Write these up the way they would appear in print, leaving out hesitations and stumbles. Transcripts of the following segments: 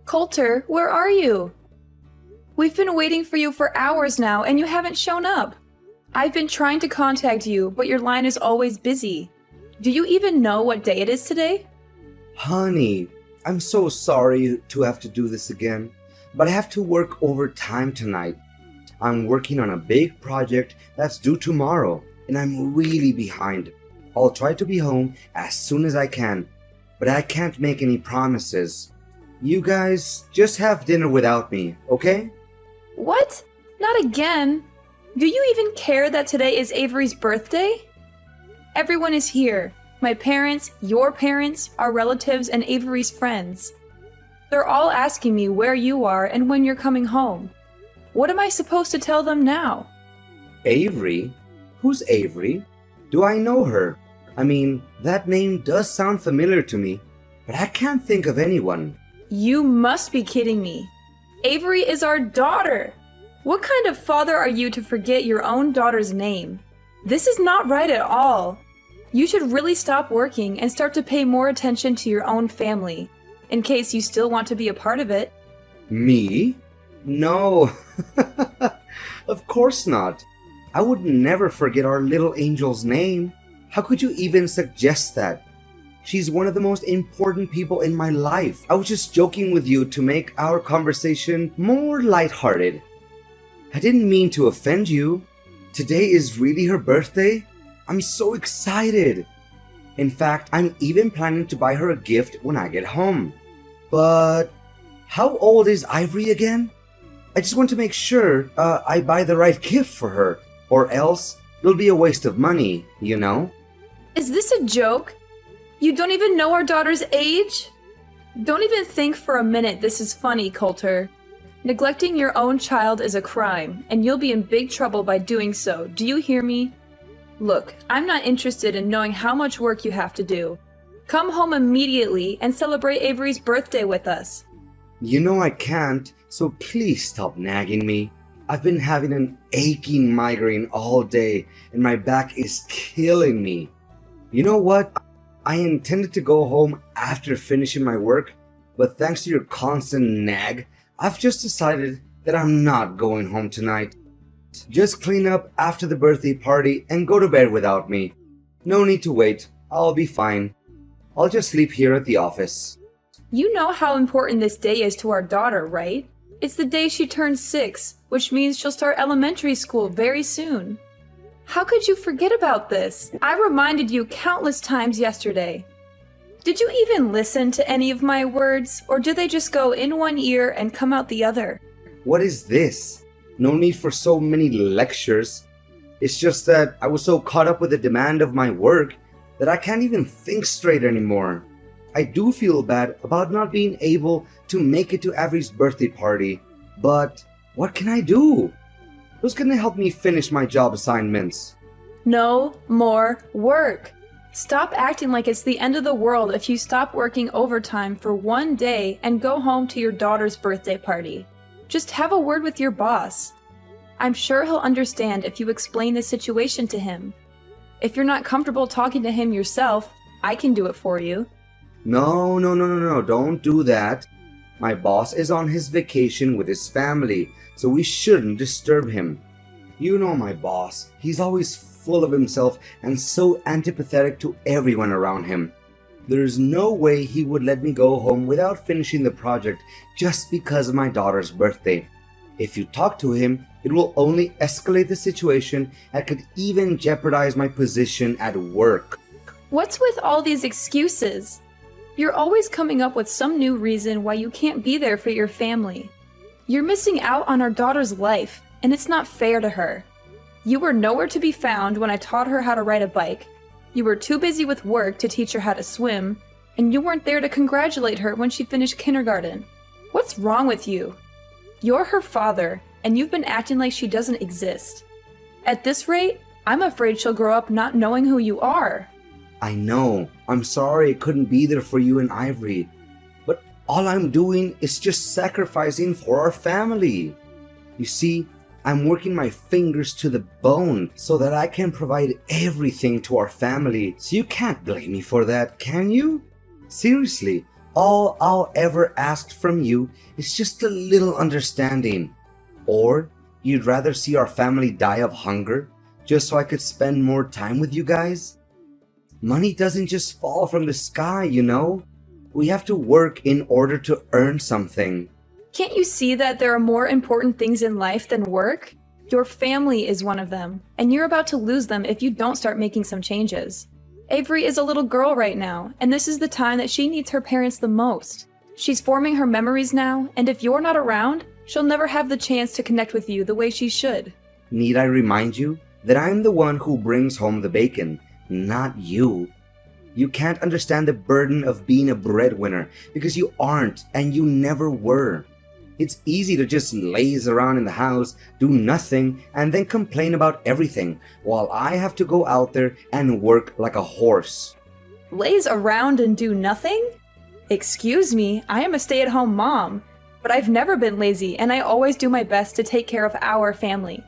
Coulter, where are you? We've been waiting for you for hours now and you haven't shown up. I've been trying to contact you, but your line is always busy. Do you even know what day it is today? Honey, I'm so sorry to have to do this again, but I have to work overtime tonight. I'm working on a big project that's due tomorrow, and I'm really behind. I'll try to be home as soon as I can, but I can't make any promises. You guys just have dinner without me, okay? What? Not again? Do you even care that today is Avery's birthday? Everyone is here. My parents, your parents, our relatives, and Avery's friends. They're all asking me where you are and when you're coming home. What am I supposed to tell them now? Avery? Who's Avery? Do I know her? I mean, that name does sound familiar to me, but I can't think of anyone. You must be kidding me. Avery is our daughter. What kind of father are you to forget your own daughter's name? This is not right at all. You should really stop working and start to pay more attention to your own family, in case you still want to be a part of it. Me? No. Of course not. I would never forget our little angel's name. How could you even suggest that? She's one of the most important people in my life. I was just joking with you to make our conversation more lighthearted. I didn't mean to offend you. Today is really her birthday. I'm so excited. In fact, I'm even planning to buy her a gift when I get home. But how old is Ivory again? I just want to make sure I buy the right gift for her, or else it'll be a waste of money, you know? Is this a joke? You don't even know our daughter's age? Don't even think for a minute this is funny, Coulter. Neglecting your own child is a crime, and you'll be in big trouble by doing so. Do you hear me? Look, I'm not interested in knowing how much work you have to do. Come home immediately and celebrate Avery's birthday with us. You know I can't, so please stop nagging me. I've been having an aching migraine all day, and my back is killing me. You know what? I intended to go home after finishing my work, but thanks to your constant nag, I've just decided that I'm not going home tonight. Just clean up after the birthday party and go to bed without me. No need to wait. I'll be fine. I'll just sleep here at the office. You know how important this day is to our daughter, right? It's the day she turns 6, which means she'll start elementary school very soon. How could you forget about this? I reminded you countless times yesterday. Did you even listen to any of my words, or did they just go in one ear and come out the other? What is this? No need for so many lectures. It's just that I was so caught up with the demand of my work that I can't even think straight anymore. I do feel bad about not being able to make it to Avery's birthday party, but what can I do? Who's gonna help me finish my job assignments? No more work. Stop acting like it's the end of the world if you stop working overtime for one day and go home to your daughter's birthday party. Just have a word with your boss. I'm sure he'll understand if you explain the situation to him. If you're not comfortable talking to him yourself, I can do it for you. No, don't do that. My boss is on his vacation with his family, so we shouldn't disturb him. You know my boss, he's always full of himself and so antipathetic to everyone around him. There's no way he would let me go home without finishing the project just because of my daughter's birthday. If you talk to him, it will only escalate the situation and could even jeopardize my position at work. What's with all these excuses? You're always coming up with some new reason why you can't be there for your family. You're missing out on our daughter's life, and it's not fair to her. You were nowhere to be found when I taught her how to ride a bike. You were too busy with work to teach her how to swim, and you weren't there to congratulate her when she finished kindergarten. What's wrong with you? You're her father, and you've been acting like she doesn't exist. At this rate, I'm afraid she'll grow up not knowing who you are. I know. I'm sorry I couldn't be there for you and Ivory. But all I'm doing is just sacrificing for our family. You see, I'm working my fingers to the bone so that I can provide everything to our family. So you can't blame me for that, can you? Seriously, All I'll ever ask from you is just a little understanding. Or you'd rather see our family die of hunger just so I could spend more time with you guys? Money doesn't just fall from the sky, you know? We have to work in order to earn something. Can't you see that there are more important things in life than work? Your family is one of them, and you're about to lose them if you don't start making some changes. Avery is a little girl right now, and this is the time that she needs her parents the most. She's forming her memories now, and if you're not around, she'll never have the chance to connect with you the way she should. Need I remind you that I'm the one who brings home the bacon, not you? You can't understand the burden of being a breadwinner because you aren't and you never were. It's easy to just laze around in the house, do nothing, and then complain about everything, while I have to go out there and work like a horse. Laze around and do nothing? Excuse me, I am a stay-at-home mom, but I've never been lazy and I always do my best to take care of our family.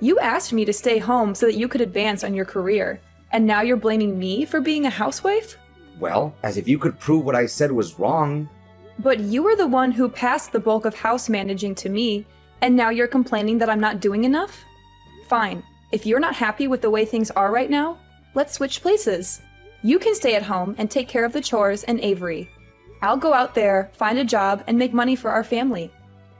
You asked me to stay home so that you could advance on your career, and now you're blaming me for being a housewife? Well, as if you could prove what I said was wrong. But you were the one who passed the bulk of house managing to me, and now you're complaining that I'm not doing enough? Fine, if you're not happy with the way things are right now, let's switch places. You can stay at home and take care of the chores and Avery. I'll go out there, find a job, and make money for our family.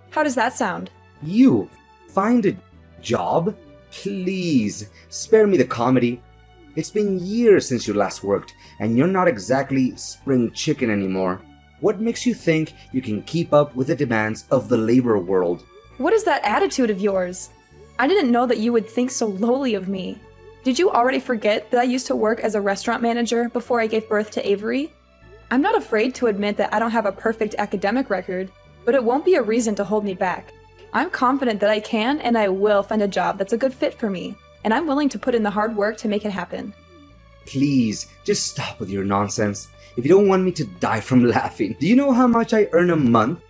How does that sound? You find a job? Please, spare me the comedy. It's been years since you last worked, and you're not exactly spring chicken anymore. What makes you think you can keep up with the demands of the labor world? What is that attitude of yours? I didn't know that you would think so lowly of me. Did you already forget that I used to work as a restaurant manager before I gave birth to Avery? I'm not afraid to admit that I don't have a perfect academic record, but it won't be a reason to hold me back. I'm confident that I can and I will find a job that's a good fit for me, and I'm willing to put in the hard work to make it happen. Please, just stop with your nonsense. If you don't want me to die from laughing, do you know how much I earn a month?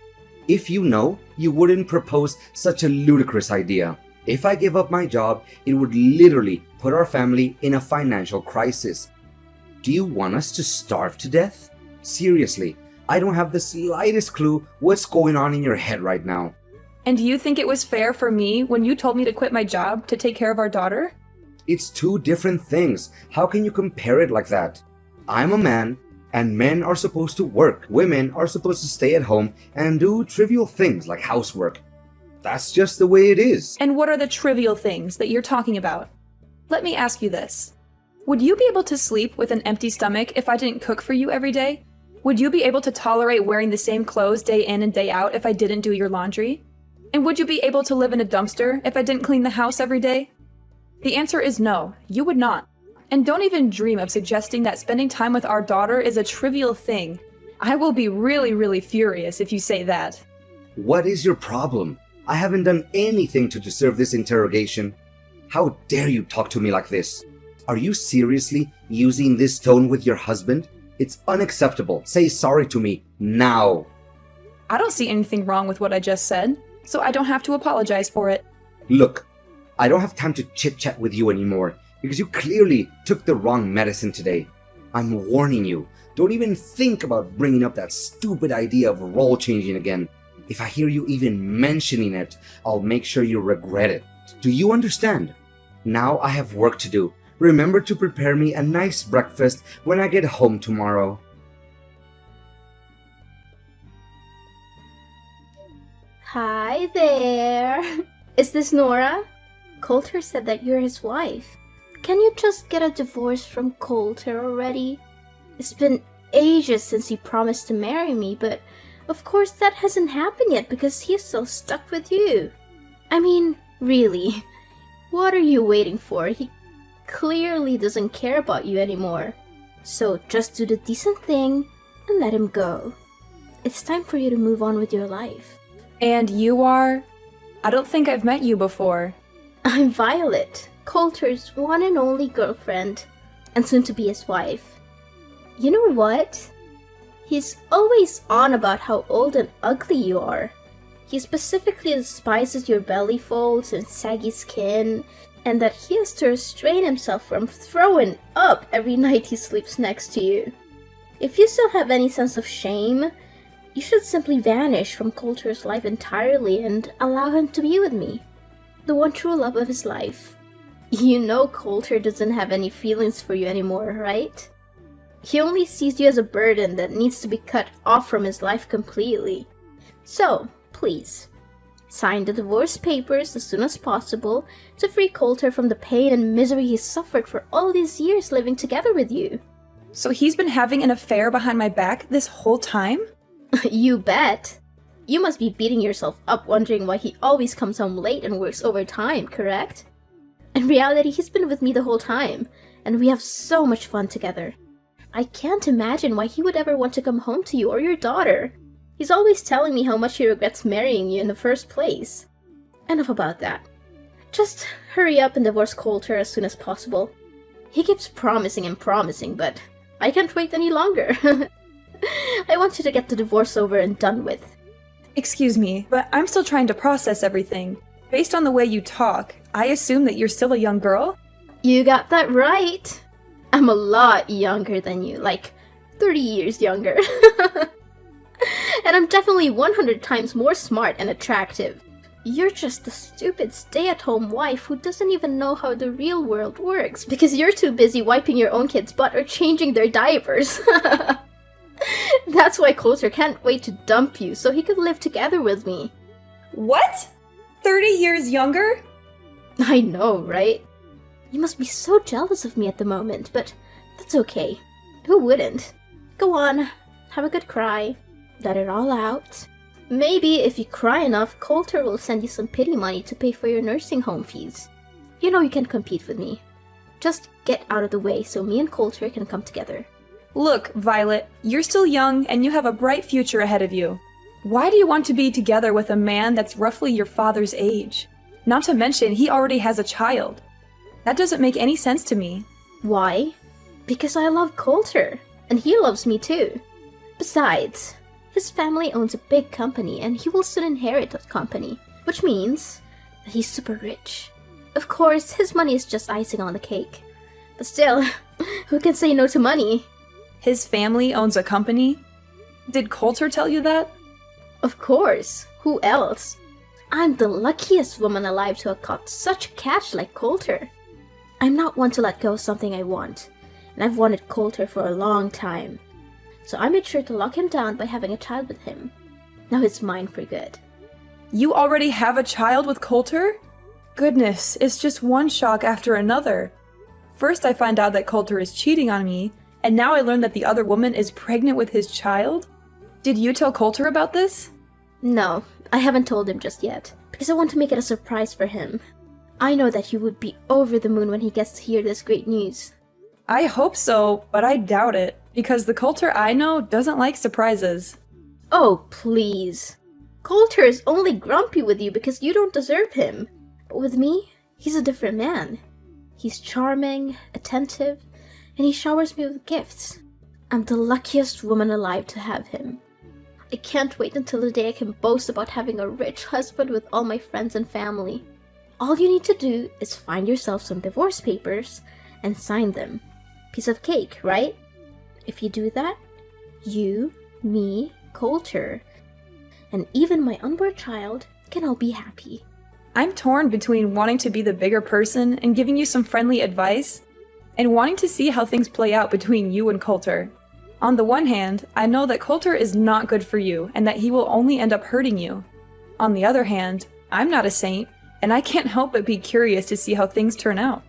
If you know, you wouldn't propose such a ludicrous idea. If I give up my job, it would literally put our family in a financial crisis. Do you want us to starve to death? Seriously, I don't have the slightest clue what's going on in your head right now. And do you think it was fair for me when you told me to quit my job to take care of our daughter? It's two different things. How can you compare it like that? I'm a man, and men are supposed to work. Women are supposed to stay at home and do trivial things like housework. That's just the way it is. And what are the trivial things that you're talking about? Let me ask you this. Would you be able to sleep with an empty stomach if I didn't cook for you every day? Would you be able to tolerate wearing the same clothes day in and day out if I didn't do your laundry? And would you be able to live in a dumpster if I didn't clean the house every day? The answer is no, you would not. And don't even dream of suggesting that spending time with our daughter is a trivial thing. I will be really furious if you say that. What is your problem? I haven't done anything to deserve this interrogation. How dare you talk to me like this? Are you seriously using this tone with your husband? It's unacceptable. Say sorry to me now. I don't see anything wrong with what I just said, so I don't have to apologize for it. Look, I don't have time to chit-chat with you anymore because you clearly took the wrong medicine today. I'm warning you, don't even think about bringing up that stupid idea of role changing again. If I hear you even mentioning it, I'll make sure you regret it. Do you understand? Now I have work to do. Remember to prepare me a nice breakfast when I get home tomorrow. Hi there. Is this Nora? Coulter said that you're his wife. Can you just get a divorce from Coulter already? It's been ages since he promised to marry me, but of course that hasn't happened yet because he's still stuck with you. I mean, really, what are you waiting for? He clearly doesn't care about you anymore. So just do the decent thing and let him go. It's time for you to move on with your life. And you are? I don't think I've met you before. I'm Violet, Coulter's one and only girlfriend, and soon to be his wife. You know what? He's always on about how old and ugly you are. He specifically despises your belly folds and saggy skin, and that he has to restrain himself from throwing up every night he sleeps next to you. If you still have any sense of shame, you should simply vanish from Coulter's life entirely and allow him to be with me, the one true love of his life. You know Coulter doesn't have any feelings for you anymore, right? He only sees you as a burden that needs to be cut off from his life completely. So, please, sign the divorce papers as soon as possible to free Coulter from the pain and misery he's suffered for all these years living together with you. So he's been having an affair behind my back this whole time? You bet. You must be beating yourself up wondering why he always comes home late and works overtime, correct? In reality, he's been with me the whole time, and we have so much fun together. I can't imagine why he would ever want to come home to you or your daughter. He's always telling me how much he regrets marrying you in the first place. Enough about that. Just hurry up and divorce Coulter as soon as possible. He keeps promising and promising, but I can't wait any longer. I want you to get the divorce over and done with. Excuse me, but I'm still trying to process everything. Based on the way you talk, I assume that you're still a young girl? You got that right. I'm a lot younger than you, like 30 years younger. And I'm definitely 100 times more smart and attractive. You're just a stupid stay-at-home wife who doesn't even know how the real world works because you're too busy wiping your own kids' butt or changing their diapers. That's why Coulter can't wait to dump you so he could live together with me. What? 30 years younger? I know, right? You must be so jealous of me at the moment, but that's okay. Who wouldn't? Go on, have a good cry. Let it all out. Maybe if you cry enough, Coulter will send you some pity money to pay for your nursing home fees. You know you can compete with me. Just get out of the way so me and Coulter can come together. Look, Violet, you're still young and you have a bright future ahead of you. Why do you want to be together with a man that's roughly your father's age? Not to mention, he already has a child. That doesn't make any sense to me. Why? Because I love Coulter, and he loves me too. Besides, his family owns a big company and he will soon inherit that company, which means that he's super rich. Of course, his money is just icing on the cake. But still, who can say no to money? His family owns a company? Did Coulter tell you that? Of course. Who else? I'm the luckiest woman alive to have caught such a catch like Coulter. I'm not one to let go of something I want, and I've wanted Coulter for a long time. So I made sure to lock him down by having a child with him. Now he's mine for good. You already have a child with Coulter? Goodness, it's just one shock after another. First I find out that Coulter is cheating on me, and now I learn that the other woman is pregnant with his child? Did you tell Coulter about this? No, I haven't told him just yet, because I want to make it a surprise for him. I know that he would be over the moon when he gets to hear this great news. I hope so, but I doubt it, because the Coulter I know doesn't like surprises. Oh, please. Coulter is only grumpy with you because you don't deserve him. But with me, he's a different man. He's charming, attentive, and he showers me with gifts. I'm the luckiest woman alive to have him. I can't wait until the day I can boast about having a rich husband with all my friends and family. All you need to do is find yourself some divorce papers and sign them. Piece of cake, right? If you do that, you, me, Coulter, and even my unborn child can all be happy. I'm torn between wanting to be the bigger person and giving you some friendly advice, and wanting to see how things play out between you and Coulter. On the one hand, I know that Coulter is not good for you and that he will only end up hurting you. On the other hand, I'm not a saint, and I can't help but be curious to see how things turn out.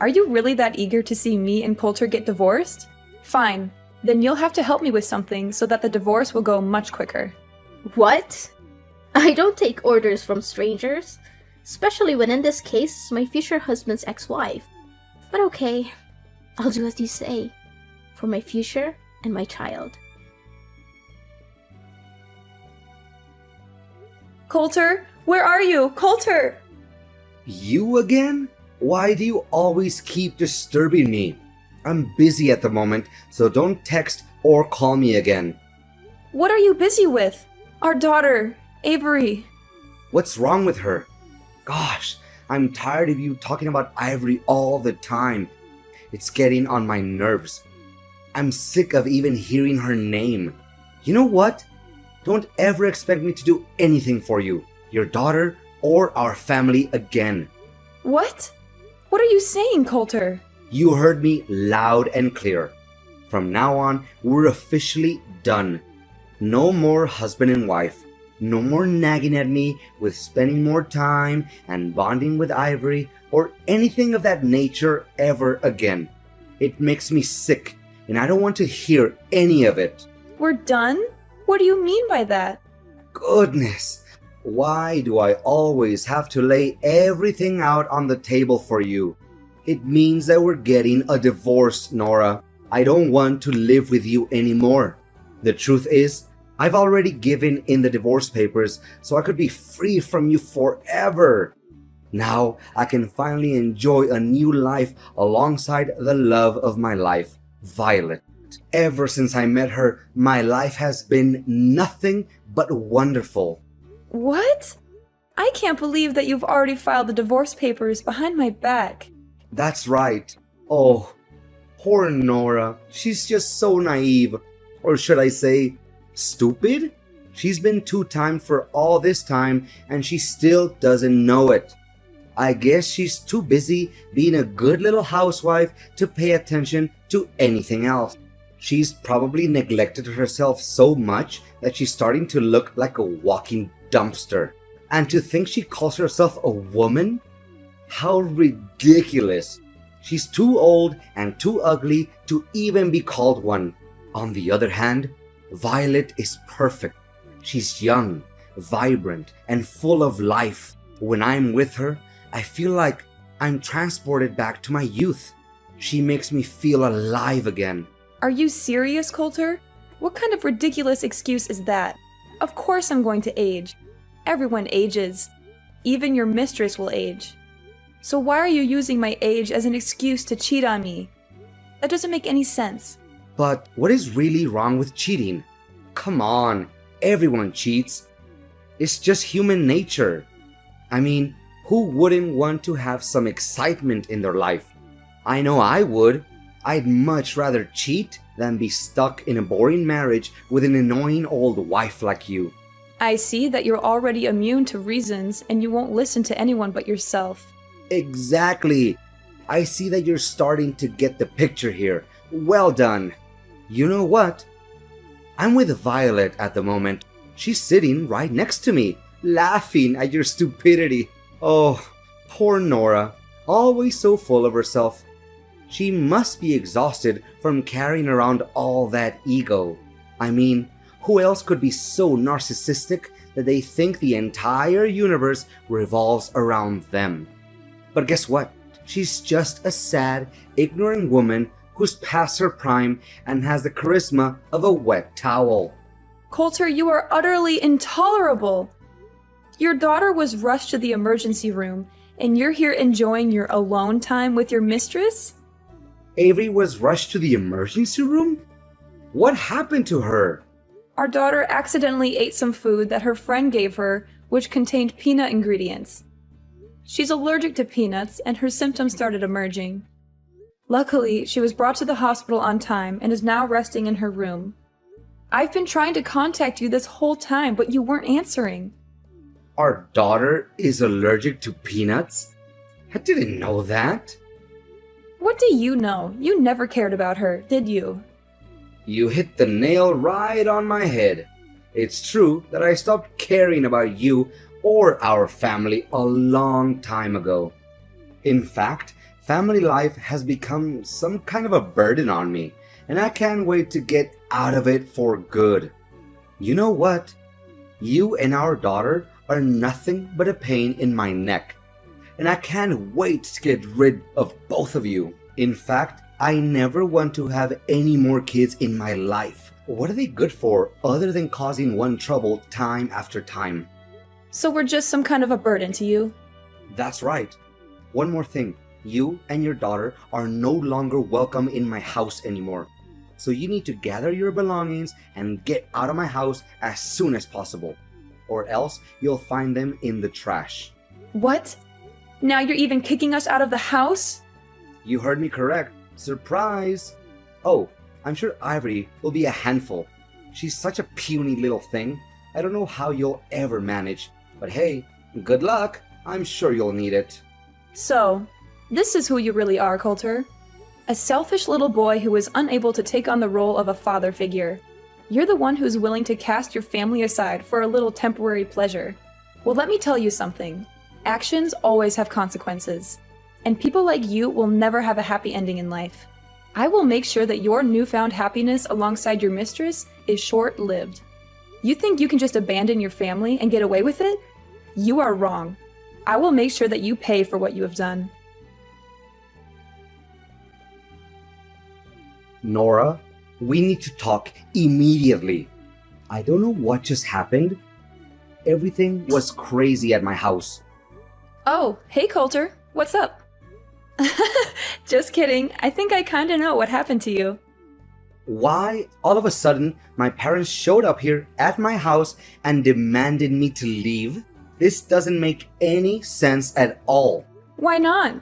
Are you really that eager to see me and Coulter get divorced? Fine, then you'll have to help me with something so that the divorce will go much quicker. What? I don't take orders from strangers, especially when in this case it's my future husband's ex-wife. But okay, I'll do as you say, for my future and my child. Coulter, where are you? Coulter! You again? Why do you always keep disturbing me? I'm busy at the moment, so don't text or call me again. What are you busy with? Our daughter, Avery. What's wrong with her? Gosh, I'm tired of you talking about Ivory all the time. It's getting on my nerves. I'm sick of even hearing her name. You know what? Don't ever expect me to do anything for you, your daughter, or our family again. What? What are you saying, Coulter? You heard me loud and clear. From now on, we're officially done. No more husband and wife. No more nagging at me with spending more time and bonding with Ivory or anything of that nature ever again. It makes me sick, and I don't want to hear any of it. We're done? What do you mean by that? Goodness, why do I always have to lay everything out on the table for you? It means that we're getting a divorce, Nora. I don't want to live with you anymore. The truth is, I've already given in the divorce papers so I could be free from you forever. Now I can finally enjoy a new life alongside the love of my life, Violet. Ever since I met her, my life has been nothing but wonderful. What? I can't believe that you've already filed the divorce papers behind my back. That's right. Oh, poor Nora. She's just so naive. Or should I say, stupid? She's been two-timed for all this time and she still doesn't know it. I guess she's too busy being a good little housewife to pay attention to anything else. She's probably neglected herself so much that she's starting to look like a walking dumpster. And to think she calls herself a woman? How ridiculous. She's too old and too ugly to even be called one. On the other hand, Violet is perfect. She's young, vibrant, and full of life. When I'm with her, I feel like I'm transported back to my youth. She makes me feel alive again. Are you serious, Coulter? What kind of ridiculous excuse is that? Of course I'm going to age. Everyone ages. Even your mistress will age. So why are you using my age as an excuse to cheat on me? That doesn't make any sense. But what is really wrong with cheating? Come on, everyone cheats. It's just human nature. I mean, who wouldn't want to have some excitement in their life? I know I would. I'd much rather cheat than be stuck in a boring marriage with an annoying old wife like you. I see that you're already immune to reasons and you won't listen to anyone but yourself. Exactly. I see that you're starting to get the picture here. Well done. You know what? I'm with Violet at the moment. She's sitting right next to me, laughing at your stupidity. Oh, poor Nora. Always so full of herself. She must be exhausted from carrying around all that ego. I mean, who else could be so narcissistic that they think the entire universe revolves around them? But guess what? She's just a sad, ignorant woman who's past her prime and has the charisma of a wet towel. Coulter, you are utterly intolerable. Your daughter was rushed to the emergency room, and you're here enjoying your alone time with your mistress? Avery was rushed to the emergency room? What happened to her? Our daughter accidentally ate some food that her friend gave her, which contained peanut ingredients. She's allergic to peanuts, and her symptoms started emerging. Luckily, she was brought to the hospital on time and is now resting in her room. I've been trying to contact you this whole time, but you weren't answering. Our daughter is allergic to peanuts? I didn't know that. What do you know? You never cared about her, did you? You hit the nail right on my head. It's true that I stopped caring about you or our family a long time ago. In fact, family life has become some kind of a burden on me, and I can't wait to get out of it for good. You know what? You and our daughter are nothing but a pain in my neck, and I can't wait to get rid of both of you. In fact, I never want to have any more kids in my life. What are they good for other than causing one trouble time after time? So we're just some kind of a burden to you? That's right. One more thing. You and your daughter are no longer welcome in my house anymore. So you need to gather your belongings and get out of my house as soon as possible. Or else you'll find them in the trash. What? Now you're even kicking us out of the house? You heard me correct. Surprise! Oh, I'm sure Ivory will be a handful. She's such a puny little thing. I don't know how you'll ever manage. But hey, good luck. I'm sure you'll need it. So, this is who you really are, Coulter. A selfish little boy who is unable to take on the role of a father figure. You're the one who's willing to cast your family aside for a little temporary pleasure. Well, let me tell you something. Actions always have consequences. And people like you will never have a happy ending in life. I will make sure that your newfound happiness alongside your mistress is short-lived. You think you can just abandon your family and get away with it? You are wrong. I will make sure that you pay for what you have done. Nora, we need to talk immediately. I don't know what just happened. Everything was crazy at my house. Oh, hey Coulter, what's up? Just kidding, I think I kinda know what happened to you. Why, all of a sudden, my parents showed up here at my house and demanded me to leave? This doesn't make any sense at all. Why not?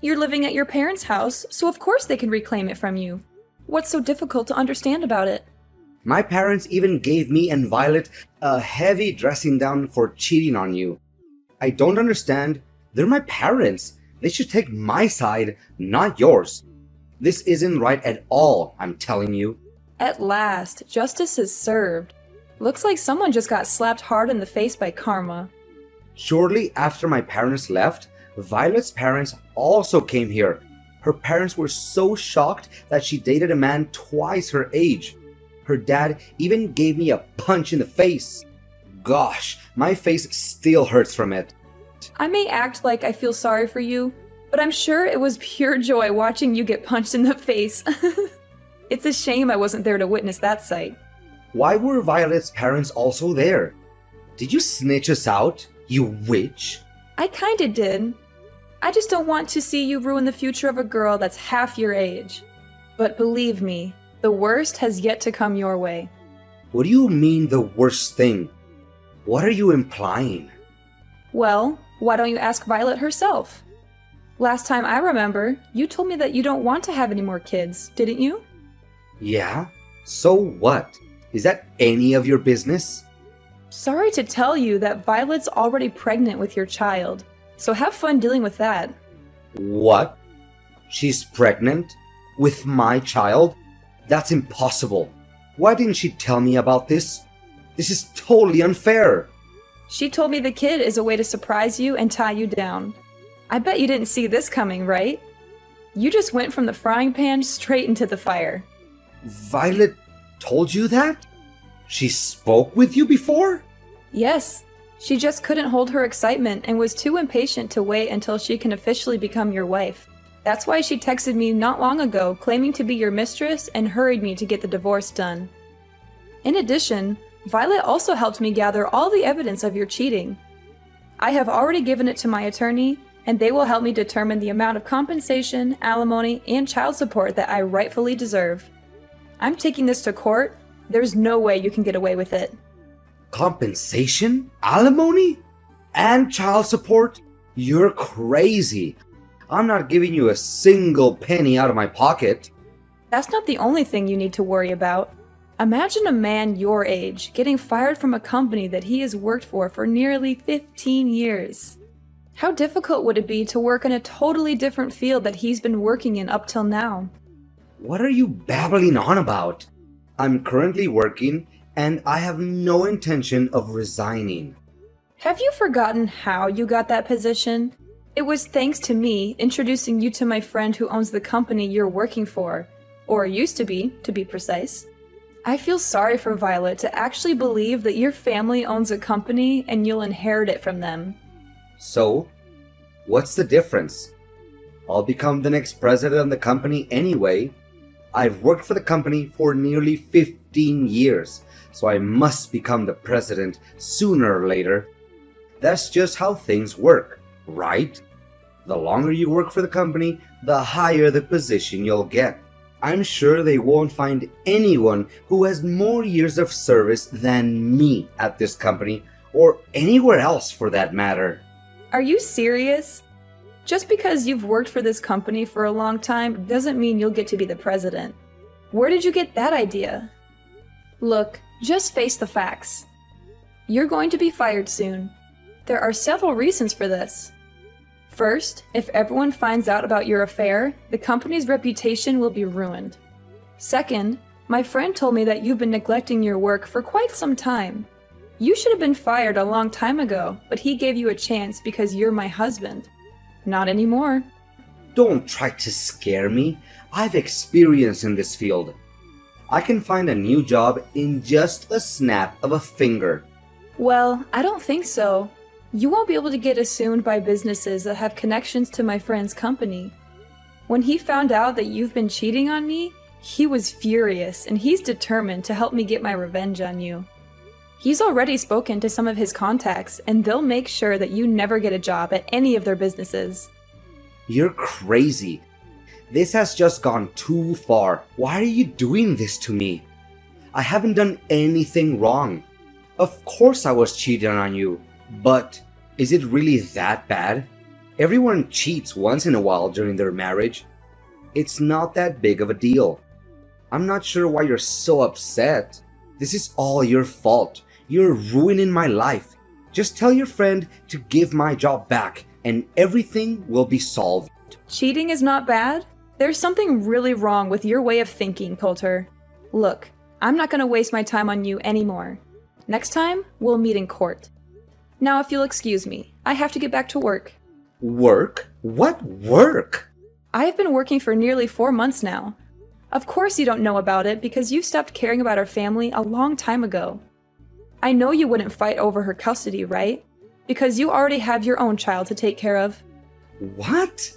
You're living at your parents' house, so of course they can reclaim it from you. What's so difficult to understand about it? My parents even gave me and Violet a heavy dressing down for cheating on you. I don't understand. They're my parents. They should take my side, not yours. This isn't right at all, I'm telling you. At last, justice is served. Looks like someone just got slapped hard in the face by karma. Shortly after my parents left, Violet's parents also came here. Her parents were so shocked that she dated a man twice her age. Her dad even gave me a punch in the face. Gosh, my face still hurts from it. I may act like I feel sorry for you, but I'm sure it was pure joy watching you get punched in the face. It's a shame I wasn't there to witness that sight. Why were Violet's parents also there? Did you snitch us out, you witch? I kinda did. I just don't want to see you ruin the future of a girl that's half your age. But believe me, the worst has yet to come your way. What do you mean the worst thing? What are you implying? Well, why don't you ask Violet herself? Last time I remember, you told me that you don't want to have any more kids, didn't you? Yeah? So what? Is that any of your business? Sorry to tell you that Violet's already pregnant with your child, so have fun dealing with that. What? She's pregnant? With my child? That's impossible. Why didn't she tell me about this? This is totally unfair. She told me the kid is a way to surprise you and tie you down. I bet you didn't see this coming, right? You just went from the frying pan straight into the fire. Violet told you that? She spoke with you before? Yes. She just couldn't hold her excitement and was too impatient to wait until she can officially become your wife. That's why she texted me not long ago claiming to be your mistress and hurried me to get the divorce done. In addition, Violet also helped me gather all the evidence of your cheating. I have already given it to my attorney, and they will help me determine the amount of compensation, alimony, and child support that I rightfully deserve. I'm taking this to court. There's no way you can get away with it. Compensation? Alimony? And child support? You're crazy. I'm not giving you a single penny out of my pocket. That's not the only thing you need to worry about. Imagine a man your age getting fired from a company that he has worked for nearly 15 years. How difficult would it be to work in a totally different field that he's been working in up till now? What are you babbling on about? I'm currently working, and I have no intention of resigning. Have you forgotten how you got that position? It was thanks to me introducing you to my friend who owns the company you're working for, or used to be precise. I feel sorry for Violet to actually believe that your family owns a company and you'll inherit it from them. So, what's the difference? I'll become the next president of the company anyway. I've worked for the company for nearly 15 years, so I must become the president sooner or later. That's just how things work, right? The longer you work for the company, the higher the position you'll get. I'm sure they won't find anyone who has more years of service than me at this company, or anywhere else for that matter. Are you serious? Just because you've worked for this company for a long time doesn't mean you'll get to be the president. Where did you get that idea? Look, just face the facts. You're going to be fired soon. There are several reasons for this. First, if everyone finds out about your affair, the company's reputation will be ruined. Second, my friend told me that you've been neglecting your work for quite some time. You should have been fired a long time ago, but he gave you a chance because you're my husband. Not anymore. Don't try to scare me. I've experience in this field. I can find a new job in just a snap of a finger. Well, I don't think so. You won't be able to get assumed by businesses that have connections to my friend's company. When he found out that you've been cheating on me, he was furious and he's determined to help me get my revenge on you. He's already spoken to some of his contacts and they'll make sure that you never get a job at any of their businesses. You're crazy. This has just gone too far. Why are you doing this to me? I haven't done anything wrong. Of course I was cheating on you, but is it really that bad? Everyone cheats once in a while during their marriage. It's not that big of a deal. I'm not sure why you're so upset. This is all your fault. You're ruining my life. Just tell your friend to give my job back and everything will be solved. Cheating is not bad? There's something really wrong with your way of thinking, Coulter. Look, I'm not going to waste my time on you anymore. Next time, we'll meet in court. Now, if you'll excuse me, I have to get back to work. Work? What work? I have been working for nearly 4 months now. Of course you don't know about it because you stopped caring about our family a long time ago. I know you wouldn't fight over her custody, right? Because you already have your own child to take care of. What?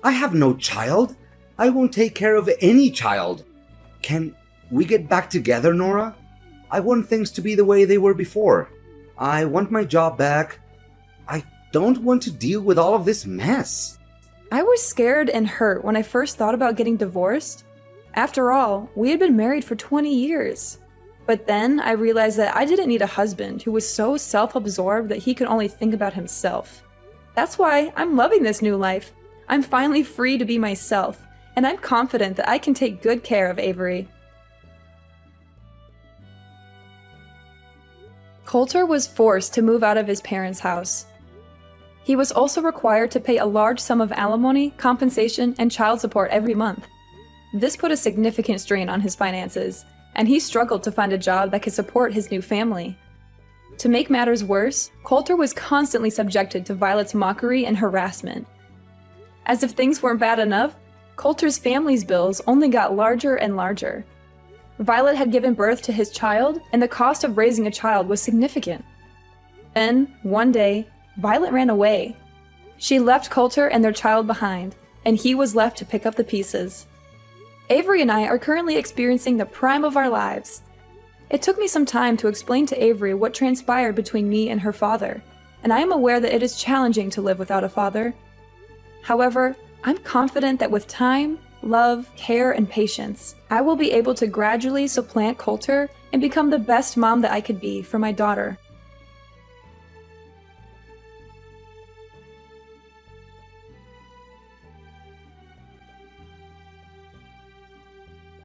I have no child. I won't take care of any child. Can we get back together, Nora? I want things to be the way they were before. I want my job back. I don't want to deal with all of this mess. I was scared and hurt when I first thought about getting divorced. After all, we had been married for 20 years. But then I realized that I didn't need a husband who was so self-absorbed that he could only think about himself. That's why I'm loving this new life. I'm finally free to be myself, and I'm confident that I can take good care of Avery. Coulter was forced to move out of his parents' house. He was also required to pay a large sum of alimony, compensation, and child support every month. This put a significant strain on his finances, and he struggled to find a job that could support his new family. To make matters worse, Coulter was constantly subjected to Violet's mockery and harassment. As if things weren't bad enough, Coulter's family's bills only got larger and larger. Violet had given birth to his child, and the cost of raising a child was significant. Then, one day, Violet ran away. She left Coulter and their child behind, and he was left to pick up the pieces. Avery and I are currently experiencing the prime of our lives. It took me some time to explain to Avery what transpired between me and her father, and I am aware that it is challenging to live without a father. However, I'm confident that with time, love, care, and patience, I will be able to gradually supplant Coulter and become the best mom that I could be for my daughter.